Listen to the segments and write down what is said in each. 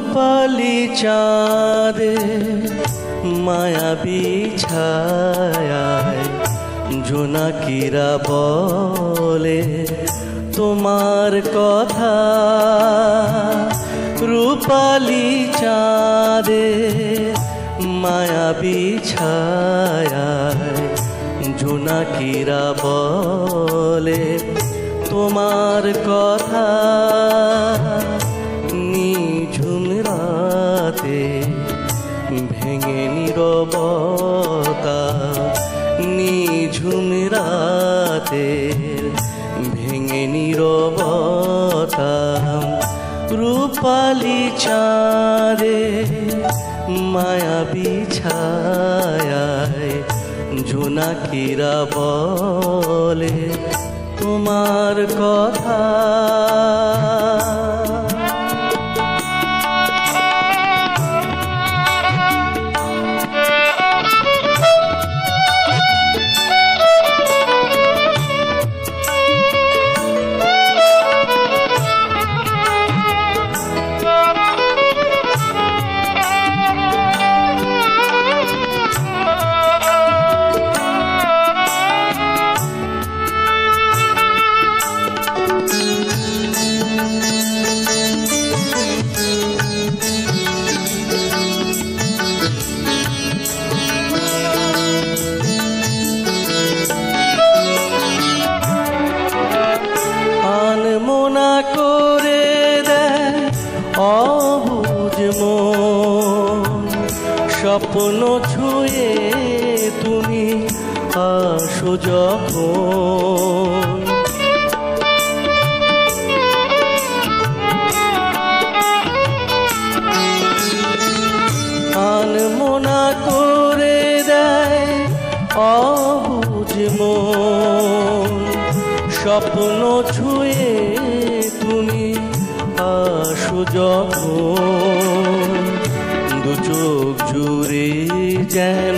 রূপালি চাঁদে মায়াবী ছায়ায় জোনাকিরা বলে তোমার কথা। রূপালি চাঁদে মায়াবী ছায়ায় জোনাকিরা বলে তোমার কথা। নিঝুম রাতে ভেঙে নীরবতা, নিঝুম রাতে ভেঙে নীরবতা। রূপালি চাঁদে মায়াবী ছায়ায় জোনাকিরা বলে তোমার কথা। আনমনা করে দেয় অবুঝ মন, স্বপ্ন ছুঁয়ে তুমি আসো যখন। আনমনা করে দেয় অবুঝ মন, স্বপ্ন ছুঁয়ে তুমি আসো যখন। দু চোখ জুড়ে যেন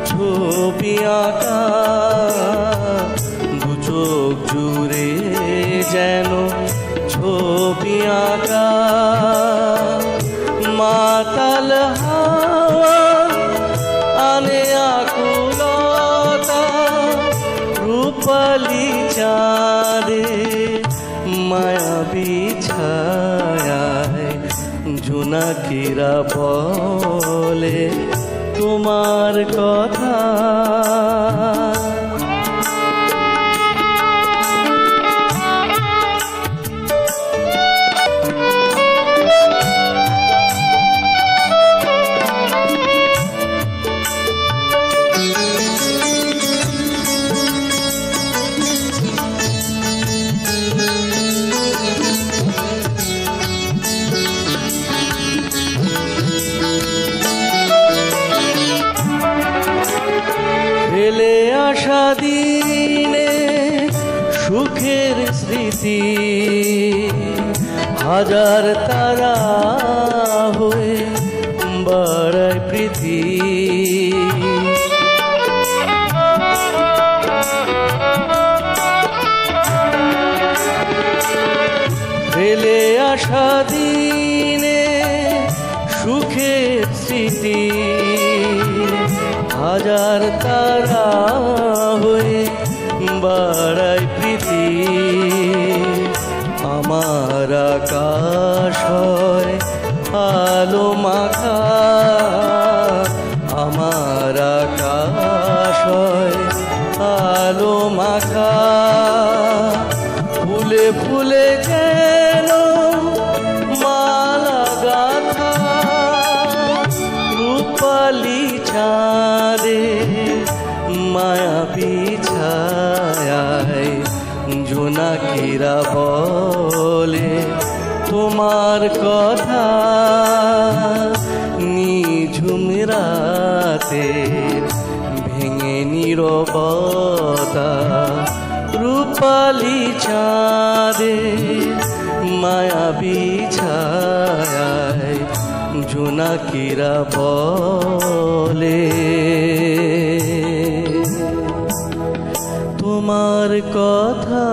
ছবি আঁকা, দু চোখ জুড়ে যেন ছবি আঁকা। মাতাল হাওয়া আনে আকুলতা, রূপালি চাঁদে মায়াবী ছায়ায় জোনাকিরা বলে তোমার কথা। ফেলে আসা দিনে সুখের স্মৃতি, হাজার তারা হয়ে বাড়ায় প্রীতি। ফেলে আসা দিনে সুখের স্মৃতি, হাজার তারা হয়ে বাড়ায় প্রীতি। আমার আকাশ হয় আলো মাখা, আমার আকাশ হয় আলো মাখা। ফুলে ফুলে যেন মালা গাথা, রূপালি চাঁদে মায়াবী ছায়ায় জোনাকিরা বলে তোমার কথা। নিঝুম রাতে ভেঙে নীরবতা, রূপালি চাঁদে মায়াবী ছায়ায় জোনাকিরা বলে তোমার কথা।